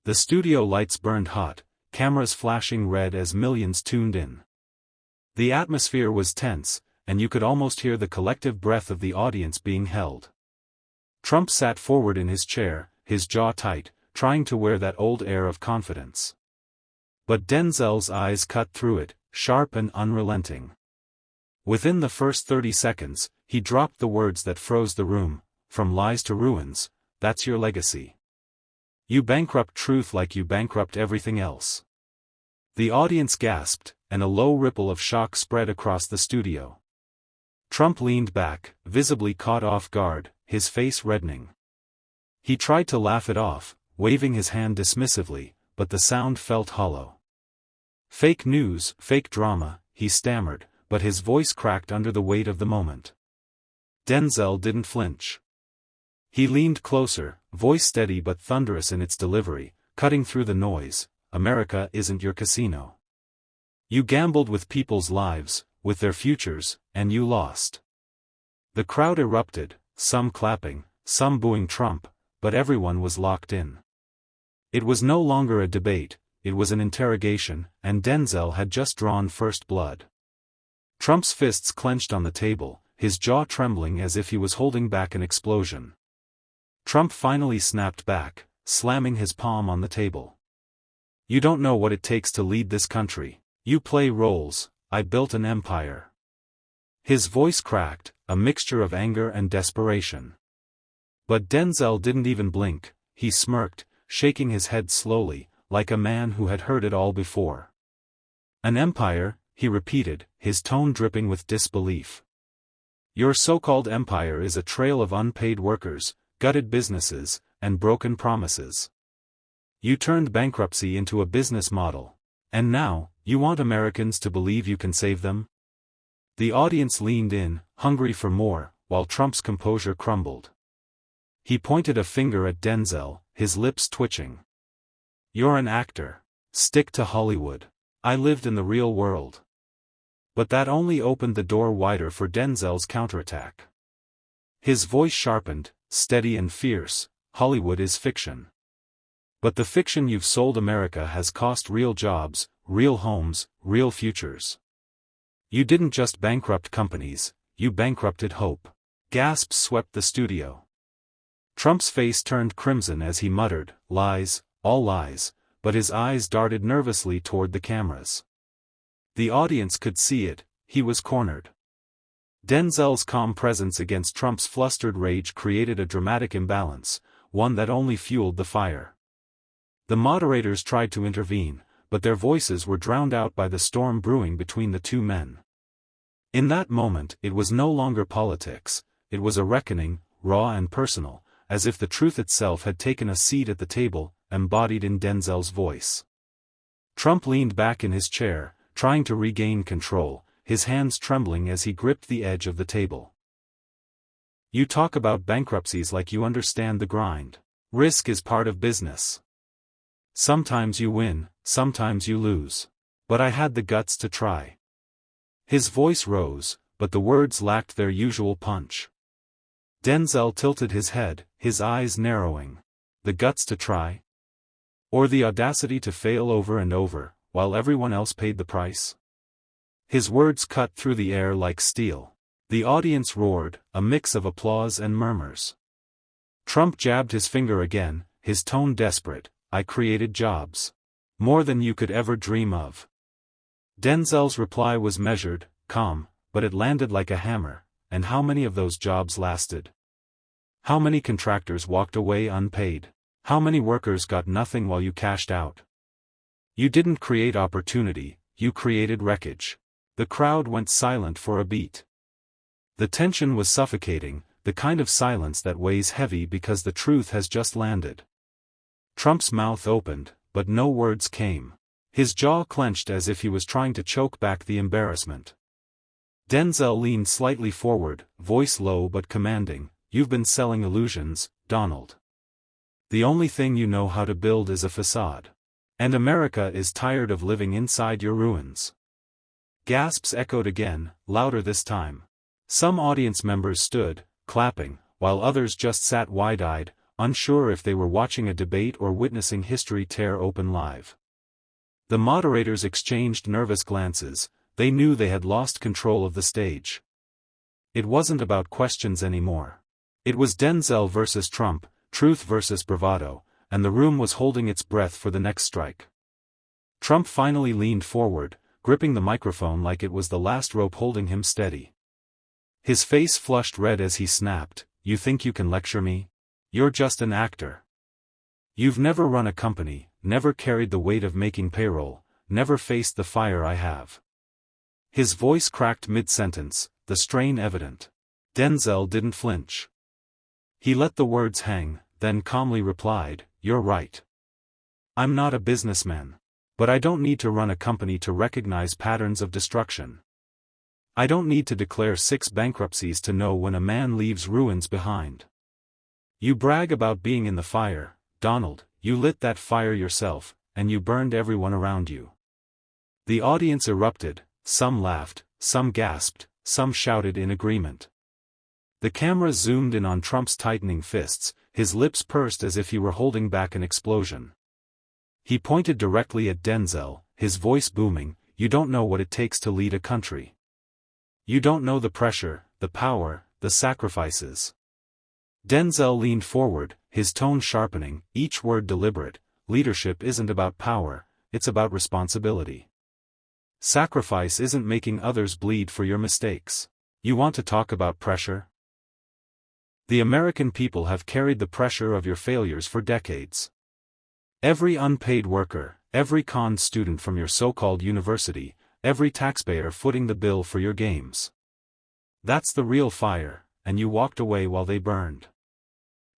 The studio lights burned hot, cameras flashing red as millions tuned in. The atmosphere was tense, and you could almost hear the collective breath of the audience being held. Trump sat forward in his chair, his jaw tight, trying to wear that old air of confidence. But Denzel's eyes cut through it, sharp and unrelenting. Within the first 30 seconds, he dropped the words that froze the room: "From lies to ruins, that's your legacy. You bankrupt truth like you bankrupt everything else." The audience gasped, and a low ripple of shock spread across the studio. Trump leaned back, visibly caught off guard, his face reddening. He tried to laugh it off, waving his hand dismissively, but the sound felt hollow. "Fake news, fake drama," he stammered, but his voice cracked under the weight of the moment. Denzel didn't flinch. He leaned closer, voice steady but thunderous in its delivery, cutting through the noise. "America isn't your casino. You gambled with people's lives, with their futures, and you lost." The crowd erupted, some clapping, some booing Trump, but everyone was locked in. It was no longer a debate, it was an interrogation, and Denzel had just drawn first blood. Trump's fists clenched on the table, his jaw trembling as if he was holding back an explosion. Trump finally snapped back, slamming his palm on the table. "You don't know what it takes to lead this country. You play roles, I built an empire." His voice cracked, a mixture of anger and desperation. But Denzel didn't even blink, he smirked, shaking his head slowly, like a man who had heard it all before. "An empire," he repeated, his tone dripping with disbelief. "Your so-called empire is a trail of unpaid workers, gutted businesses, and broken promises. You turned bankruptcy into a business model. And now, you want Americans to believe you can save them?" The audience leaned in, hungry for more, while Trump's composure crumbled. He pointed a finger at Denzel, his lips twitching. "You're an actor. Stick to Hollywood. I lived in the real world." But that only opened the door wider for Denzel's counterattack. His voice sharpened, steady and fierce. "Hollywood is fiction. But the fiction you've sold America has cost real jobs, real homes, real futures. You didn't just bankrupt companies, you bankrupted hope." Gasps swept the studio. Trump's face turned crimson as he muttered, "Lies, all lies," but his eyes darted nervously toward the cameras. The audience could see it, he was cornered. Denzel's calm presence against Trump's flustered rage created a dramatic imbalance, one that only fueled the fire. The moderators tried to intervene, but their voices were drowned out by the storm brewing between the two men. In that moment, it was no longer politics, it was a reckoning, raw and personal, as if the truth itself had taken a seat at the table, embodied in Denzel's voice. Trump leaned back in his chair, trying to regain control, his hands trembling as he gripped the edge of the table. "You talk about bankruptcies like you understand the grind. Risk is part of business. Sometimes you win, sometimes you lose. But I had the guts to try." His voice rose, but the words lacked their usual punch. Denzel tilted his head, his eyes narrowing. The guts to try? Or the audacity to fail over and over, while everyone else paid the price? His words cut through the air like steel. The audience roared, a mix of applause and murmurs. Trump jabbed his finger again, his tone desperate. "I created jobs. More than you could ever dream of." Denzel's reply was measured, calm, but it landed like a hammer. "And how many of those jobs lasted? How many contractors walked away unpaid? How many workers got nothing while you cashed out? You didn't create opportunity, you created wreckage." The crowd went silent for a beat. The tension was suffocating, the kind of silence that weighs heavy because the truth has just landed. Trump's mouth opened, but no words came. His jaw clenched as if he was trying to choke back the embarrassment. Denzel leaned slightly forward, voice low but commanding. "You've been selling illusions, Donald. The only thing you know how to build is a facade. And America is tired of living inside your ruins." Gasps echoed again, louder this time. Some audience members stood, clapping, while others just sat wide-eyed, unsure if they were watching a debate or witnessing history tear open live. The moderators exchanged nervous glances. They knew they had lost control of the stage. It wasn't about questions anymore. It was Denzel versus Trump, truth versus bravado, and the room was holding its breath for the next strike. Trump finally leaned forward, gripping the microphone like it was the last rope holding him steady. His face flushed red as he snapped, "You think you can lecture me? You're just an actor. You've never run a company, never carried the weight of making payroll, never faced the fire I have." His voice cracked mid-sentence, the strain evident. Denzel didn't flinch. He let the words hang, then calmly replied, "You're right. I'm not a businessman. But I don't need to run a company to recognize patterns of destruction. I don't need to declare 6 bankruptcies to know when a man leaves ruins behind. You brag about being in the fire, Donald, you lit that fire yourself, and you burned everyone around you." The audience erupted, some laughed, some gasped, some shouted in agreement. The camera zoomed in on Trump's tightening fists, his lips pursed as if he were holding back an explosion. He pointed directly at Denzel, his voice booming, "You don't know what it takes to lead a country. You don't know the pressure, the power, the sacrifices." Denzel leaned forward, his tone sharpening, each word deliberate. "Leadership isn't about power, it's about responsibility. Sacrifice isn't making others bleed for your mistakes. You want to talk about pressure? The American people have carried the pressure of your failures for decades. Every unpaid worker, every con student from your so-called university, every taxpayer footing the bill for your games. That's the real fire, and you walked away while they burned."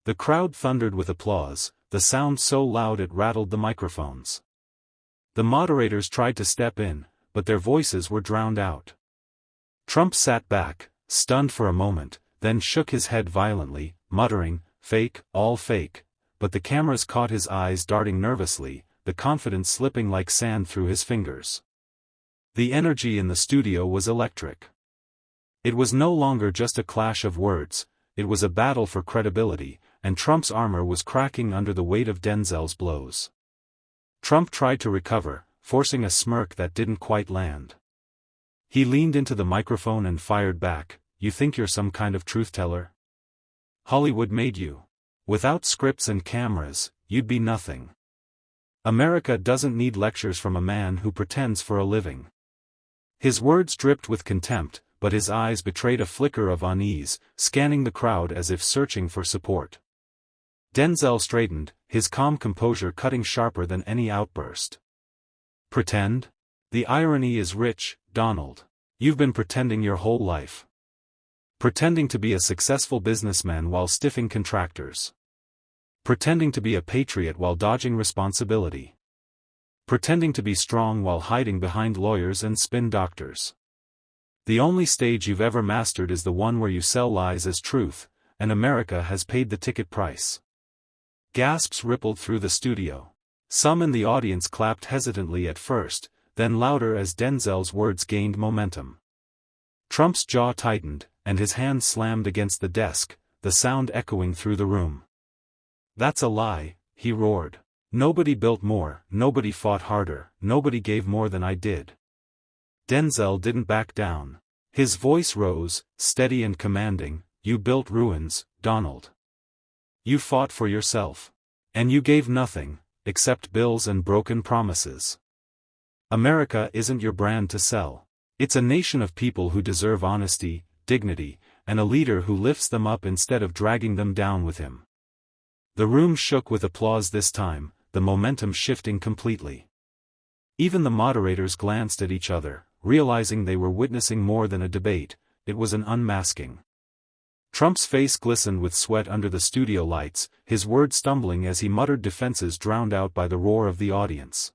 The crowd thundered with applause, the sound so loud it rattled the microphones. The moderators tried to step in, but their voices were drowned out. Trump sat back, stunned for a moment, then shook his head violently, muttering, "Fake, all fake," but the cameras caught his eyes darting nervously, the confidence slipping like sand through his fingers. The energy in the studio was electric. It was no longer just a clash of words, it was a battle for credibility, and Trump's armor was cracking under the weight of Denzel's blows. Trump tried to recover, forcing a smirk that didn't quite land. He leaned into the microphone and fired back, "You think you're some kind of truth-teller? Hollywood made you. Without scripts and cameras, you'd be nothing. America doesn't need lectures from a man who pretends for a living." His words dripped with contempt, but his eyes betrayed a flicker of unease, scanning the crowd as if searching for support. Denzel straightened, his calm composure cutting sharper than any outburst. "Pretend? The irony is rich, Donald. You've been pretending your whole life. Pretending to be a successful businessman while stiffing contractors. Pretending to be a patriot while dodging responsibility. Pretending to be strong while hiding behind lawyers and spin doctors. The only stage you've ever mastered is the one where you sell lies as truth, and America has paid the ticket price." Gasps rippled through the studio. Some in the audience clapped hesitantly at first, then louder as Denzel's words gained momentum. Trump's jaw tightened, and his hand slammed against the desk, the sound echoing through the room. "That's a lie," he roared. "Nobody built more, nobody fought harder, nobody gave more than I did." Denzel didn't back down. His voice rose, steady and commanding, "You built ruins, Donald. You fought for yourself. And you gave nothing, except bills and broken promises. America isn't your brand to sell. It's a nation of people who deserve honesty, dignity, and a leader who lifts them up instead of dragging them down with him." The room shook with applause this time, the momentum shifting completely. Even the moderators glanced at each other, realizing they were witnessing more than a debate, it was an unmasking. Trump's face glistened with sweat under the studio lights, his words stumbling as he muttered defenses drowned out by the roar of the audience.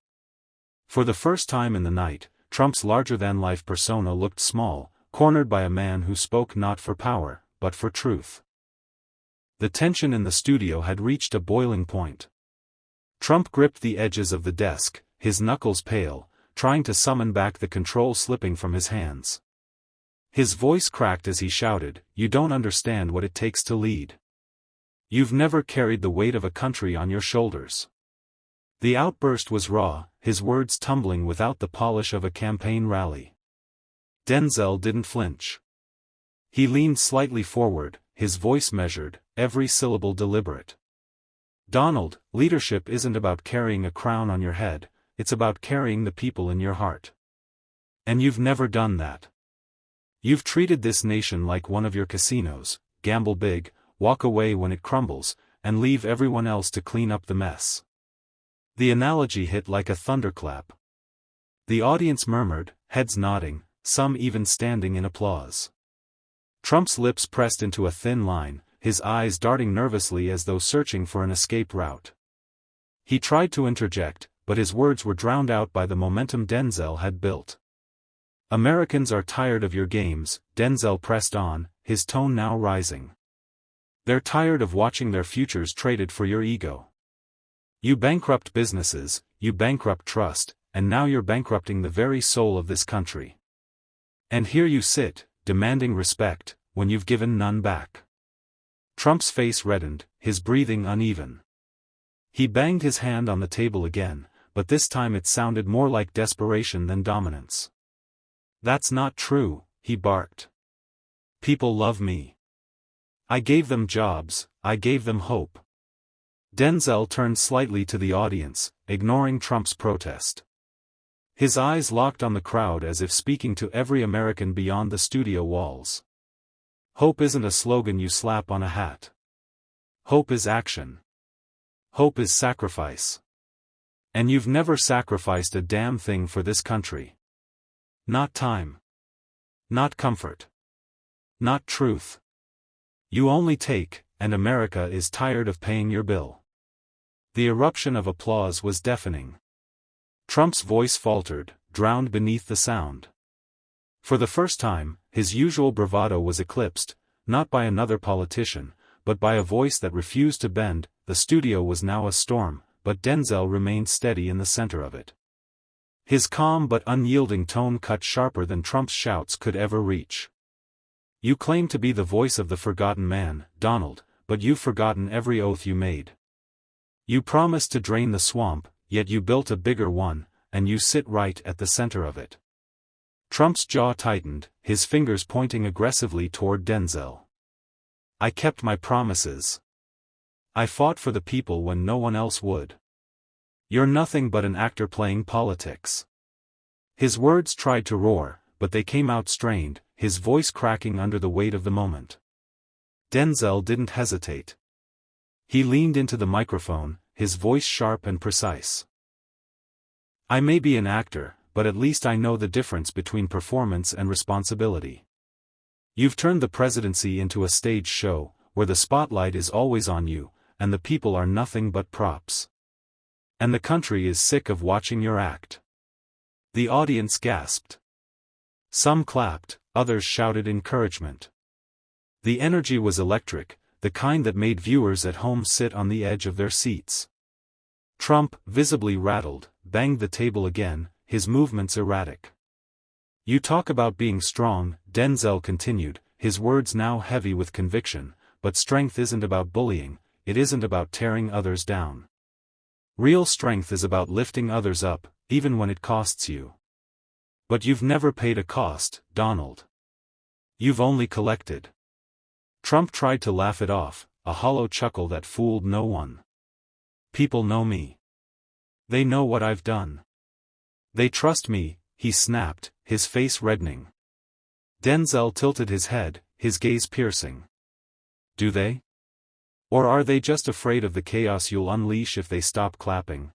For the first time in the night, Trump's larger-than-life persona looked small, cornered by a man who spoke not for power, but for truth. The tension in the studio had reached a boiling point. Trump gripped the edges of the desk, his knuckles pale, trying to summon back the control slipping from his hands. His voice cracked as he shouted, "You don't understand what it takes to lead. You've never carried the weight of a country on your shoulders. The outburst was raw, his words tumbling without the polish of a campaign rally. Denzel didn't flinch. He leaned slightly forward, his voice measured, every syllable deliberate. Donald, leadership isn't about carrying a crown on your head, it's about carrying the people in your heart. And you've never done that. You've treated this nation like one of your casinos, gamble big, walk away when it crumbles, and leave everyone else to clean up the mess. The analogy hit like a thunderclap. The audience murmured, heads nodding, some even standing in applause. Trump's lips pressed into a thin line, his eyes darting nervously as though searching for an escape route. He tried to interject, but his words were drowned out by the momentum Denzel had built. Americans are tired of your games, Denzel pressed on, his tone now rising. They're tired of watching their futures traded for your ego. You bankrupt businesses, you bankrupt trust, and now you're bankrupting the very soul of this country. And here you sit, demanding respect, when you've given none back. Trump's face reddened, his breathing uneven. He banged his hand on the table again, but this time it sounded more like desperation than dominance. That's not true, he barked. People love me. I gave them jobs, I gave them hope. Denzel turned slightly to the audience, ignoring Trump's protest. His eyes locked on the crowd as if speaking to every American beyond the studio walls. Hope isn't a slogan you slap on a hat. Hope is action. Hope is sacrifice. And you've never sacrificed a damn thing for this country. Not time. Not comfort. Not truth. You only take, and America is tired of paying your bill. The eruption of applause was deafening. Trump's voice faltered, drowned beneath the sound. For the first time, his usual bravado was eclipsed, not by another politician, but by a voice that refused to bend. The studio was now a storm, but Denzel remained steady in the center of it. His calm but unyielding tone cut sharper than Trump's shouts could ever reach. You claim to be the voice of the forgotten man, Donald, but you've forgotten every oath you made. You promised to drain the swamp, yet you built a bigger one, and you sit right at the center of it. Trump's jaw tightened, his fingers pointing aggressively toward Denzel. I kept my promises. I fought for the people when no one else would. You're nothing but an actor playing politics. His words tried to roar, but they came out strained, his voice cracking under the weight of the moment. Denzel didn't hesitate. He leaned into the microphone, his voice sharp and precise. I may be an actor, but at least I know the difference between performance and responsibility. You've turned the presidency into a stage show, where the spotlight is always on you, and the people are nothing but props. And the country is sick of watching your act. The audience gasped. Some clapped, others shouted encouragement. The energy was electric, the kind that made viewers at home sit on the edge of their seats. Trump, visibly rattled, banged the table again, his movements erratic. You talk about being strong, Denzel continued, his words now heavy with conviction, but strength isn't about bullying, it isn't about tearing others down. Real strength is about lifting others up, even when it costs you. But you've never paid a cost, Donald. You've only collected. Trump tried to laugh it off, a hollow chuckle that fooled no one. People know me. They know what I've done. They trust me, he snapped, his face reddening. Denzel tilted his head, his gaze piercing. Do they? Or are they just afraid of the chaos you'll unleash if they stop clapping?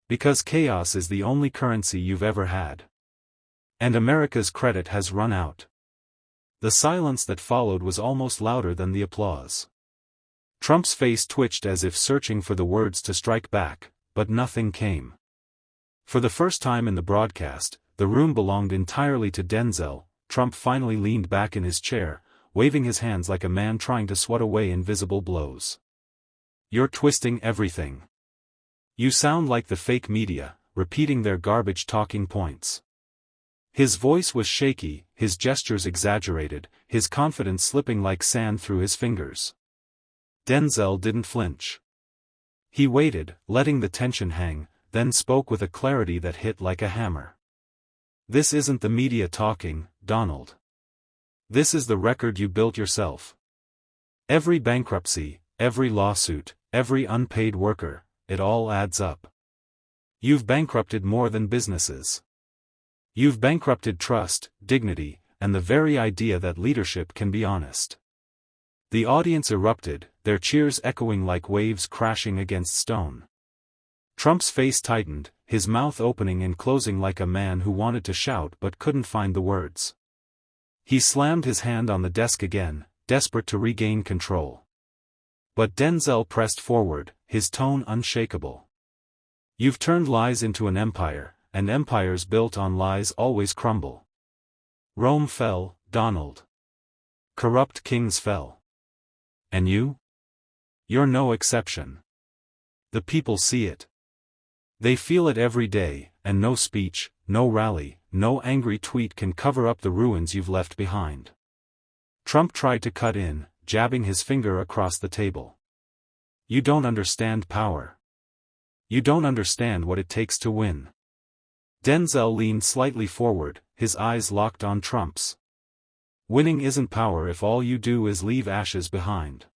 Because chaos is the only currency you've ever had. And America's credit has run out. The silence that followed was almost louder than the applause. Trump's face twitched as if searching for the words to strike back, but nothing came. For the first time in the broadcast, the room belonged entirely to Denzel. Trump finally leaned back in his chair, waving his hands like a man trying to swat away invisible blows. You're twisting everything. You sound like the fake media, repeating their garbage talking points. His voice was shaky, his gestures exaggerated, his confidence slipping like sand through his fingers. Denzel didn't flinch. He waited, letting the tension hang, then spoke with a clarity that hit like a hammer. This isn't the media talking, Donald. This is the record you built yourself. Every bankruptcy, every lawsuit, every unpaid worker, it all adds up. You've bankrupted more than businesses. You've bankrupted trust, dignity, and the very idea that leadership can be honest. The audience erupted, their cheers echoing like waves crashing against stone. Trump's face tightened, his mouth opening and closing like a man who wanted to shout but couldn't find the words. He slammed his hand on the desk again, desperate to regain control. But Denzel pressed forward, his tone unshakable. You've turned lies into an empire, and empires built on lies always crumble. Rome fell, Donald. Corrupt kings fell. And you? You're no exception. The people see it. They feel it every day, and no speech, no rally, no angry tweet can cover up the ruins you've left behind. Trump tried to cut in, jabbing his finger across the table. You don't understand power. You don't understand what it takes to win. Denzel leaned slightly forward, his eyes locked on Trump's. Winning isn't power if all you do is leave ashes behind.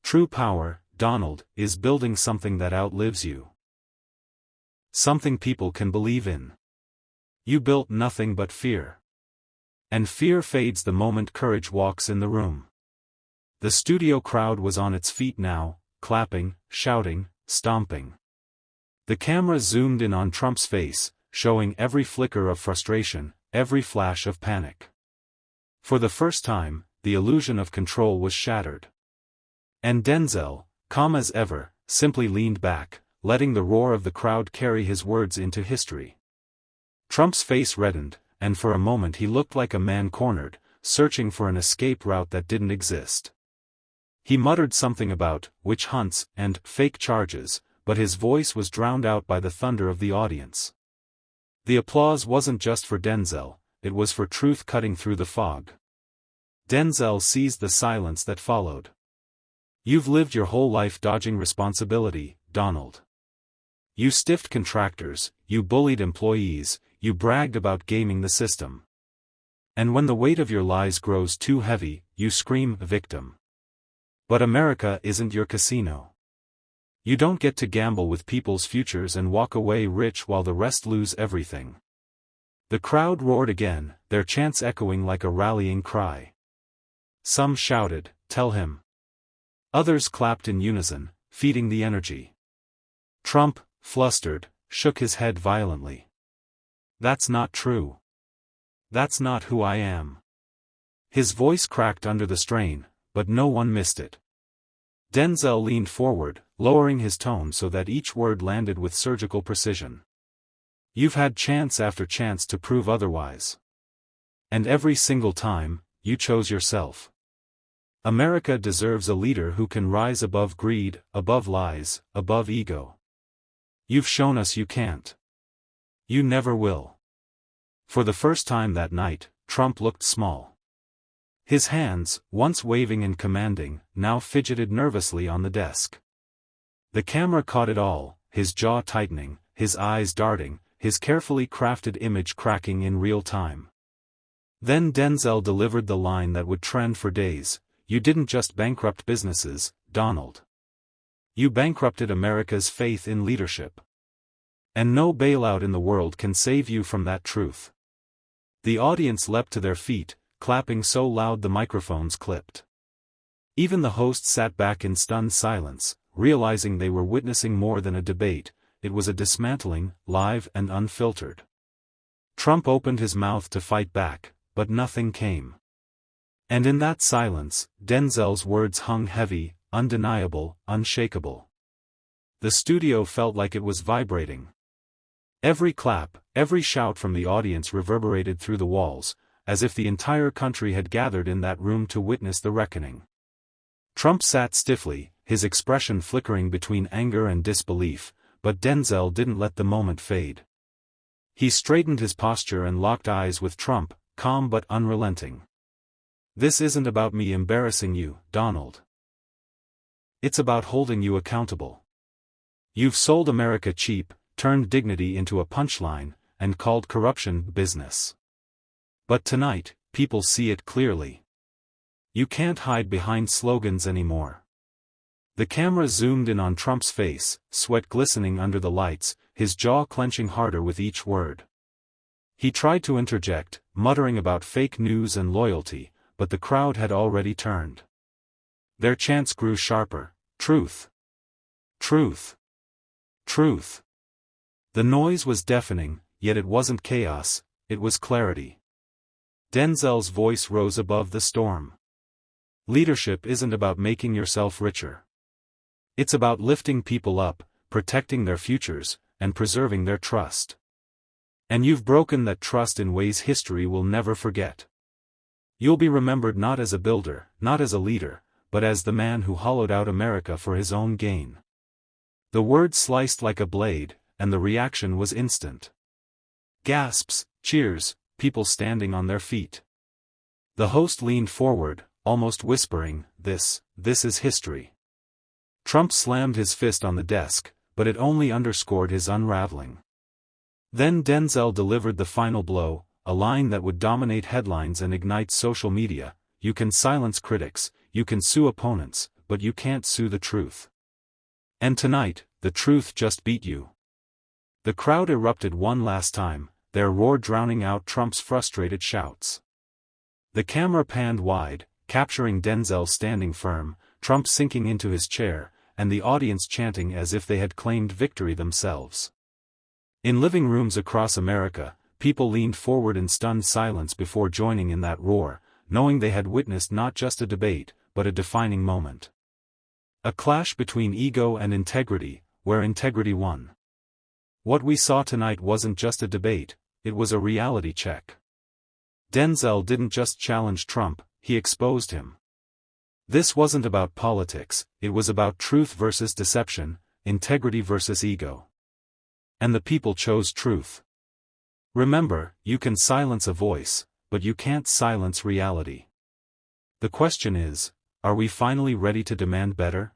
True power, Donald, is building something that outlives you. Something people can believe in. You built nothing but fear. And fear fades the moment courage walks in the room. The studio crowd was on its feet now, clapping, shouting, stomping. The camera zoomed in on Trump's face, showing every flicker of frustration, every flash of panic. For the first time, the illusion of control was shattered. And Denzel, calm as ever, simply leaned back, letting the roar of the crowd carry his words into history. Trump's face reddened, and for a moment he looked like a man cornered, searching for an escape route that didn't exist. He muttered something about witch hunts and fake charges, but his voice was drowned out by the thunder of the audience. The applause wasn't just for Denzel, it was for truth cutting through the fog. Denzel seized the silence that followed. You've lived your whole life dodging responsibility, Donald. You stiffed contractors, you bullied employees, you bragged about gaming the system. And when the weight of your lies grows too heavy, you scream victim. But America isn't your casino. You don't get to gamble with people's futures and walk away rich while the rest lose everything. The crowd roared again, their chants echoing like a rallying cry. Some shouted, "Tell him." Others clapped in unison, feeding the energy. Trump, flustered, shook his head violently. That's not true. That's not who I am. His voice cracked under the strain, but no one missed it. Denzel leaned forward, lowering his tone so that each word landed with surgical precision. You've had chance after chance to prove otherwise. And every single time, you chose yourself. America deserves a leader who can rise above greed, above lies, above ego. You've shown us you can't. You never will. For the first time that night, Trump looked small. His hands, once waving and commanding, now fidgeted nervously on the desk. The camera caught it all, his jaw tightening, his eyes darting, his carefully crafted image cracking in real time. Then Denzel delivered the line that would trend for days: you didn't just bankrupt businesses, Donald. You bankrupted America's faith in leadership. And no bailout in the world can save you from that truth. The audience leapt to their feet, clapping so loud the microphones clipped. Even the host sat back in stunned silence, realizing they were witnessing more than a debate, it was a dismantling, live and unfiltered. Trump opened his mouth to fight back, but nothing came. And in that silence, Denzel's words hung heavy, undeniable, unshakable. The studio felt like it was vibrating. Every clap, every shout from the audience reverberated through the walls, as if the entire country had gathered in that room to witness the reckoning. Trump sat stiffly, his expression flickering between anger and disbelief, but Denzel didn't let the moment fade. He straightened his posture and locked eyes with Trump, calm but unrelenting. This isn't about me embarrassing you, Donald. It's about holding you accountable. You've sold America cheap, turned dignity into a punchline, and called corruption business. But tonight, people see it clearly. You can't hide behind slogans anymore. The camera zoomed in on Trump's face, sweat glistening under the lights, his jaw clenching harder with each word. He tried to interject, muttering about fake news and loyalty, but the crowd had already turned. Their chants grew sharper. Truth. Truth. Truth. The noise was deafening, yet it wasn't chaos, it was clarity. Denzel's voice rose above the storm. Leadership isn't about making yourself richer. It's about lifting people up, protecting their futures, and preserving their trust. And you've broken that trust in ways history will never forget. You'll be remembered not as a builder, not as a leader, but as the man who hollowed out America for his own gain. The words sliced like a blade, and the reaction was instant. Gasps, cheers, people standing on their feet. The host leaned forward, almost whispering, This is history. Trump slammed his fist on the desk, but it only underscored his unraveling. Then Denzel delivered the final blow, a line that would dominate headlines and ignite social media. You can silence critics, you can sue opponents, but you can't sue the truth. And tonight, the truth just beat you. The crowd erupted one last time, their roar drowning out Trump's frustrated shouts. The camera panned wide, capturing Denzel standing firm, Trump sinking into his chair, and the audience chanting as if they had claimed victory themselves. In living rooms across America, people leaned forward in stunned silence before joining in that roar, knowing they had witnessed not just a debate, but a defining moment. A clash between ego and integrity, where integrity won. What we saw tonight wasn't just a debate, it was a reality check. Denzel didn't just challenge Trump, he exposed him. This wasn't about politics, it was about truth versus deception, integrity versus ego. And the people chose truth. Remember, you can silence a voice, but you can't silence reality. The question is, are we finally ready to demand better?